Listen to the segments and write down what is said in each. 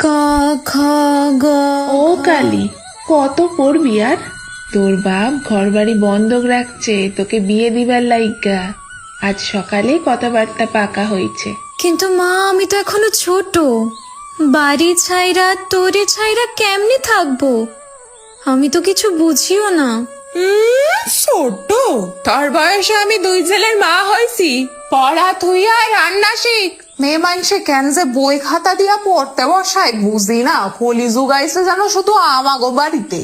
ক খ গ। ও কালী, কত পড়বি আর? তোর বাপ ঘর বাড়ি বন্ধক রাখছে তোকে বিয়ে দিবার লাইগা। আজ সকালে কথাবার্তা পাকা হয়েছে। কিন্তু মা, আমি তো এখনো ছোট। বাড়ি ছাইরা তোরে ছাইরা কেমনে থাকবো? আমি তো কিছু বুঝিও না। ছোট? তোর বয়সে আমি 2 ছেলের মা হয়েছি। পড়া থুইয়া রান্না শিখ। মেয়ে মানুষে কেন যে বই খাতা দিয়া পড়তে বসায় বুঝি না। কলি যুগাইছে যেন শুধু আমাগো বাড়িতে।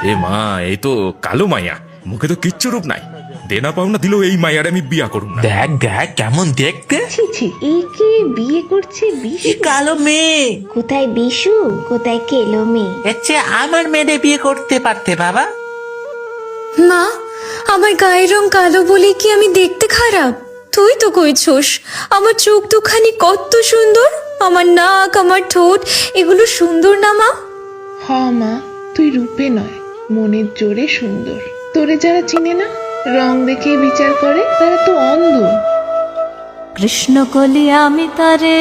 এ মা, এই তো কালো মাইয়া, মুখে তো কিচ্ছু রূপ নাই। দেনা পাওনা দিল এই মাইয়ার আমি বিয়া করুম না। দেখ দেখ কেমন দেখতে। ছি ছি, একে বিয়ে করছে বিশু? এ কালো মেয়ে। কোথায় বিশু, কোথায় কেলো মেয়ে? এর চেয়ে আমার মেয়েরে বিয়ে করতে পারতে বাবা। মা, আমার গায়ের রং কালো বলে কি আমি দেখতে খারাপ? তুই তো কইছস আমার চোখ দুখানি কত সুন্দর, আমার নাক, আমার ঠোঁট, এগুলো সুন্দর না মা? হ মা, তুই রূপে নয় মনের জোরে সুন্দর। তোরে যারা চিনে না, রং দেখে বিচার করে, তারা তো অন্ধ। কৃষ্ণ কলি আমি তারে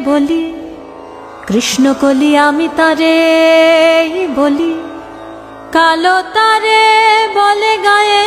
বলি, কৃষ্ণ কলি আমি তারে বলি, কালো তারে বলে গায়ে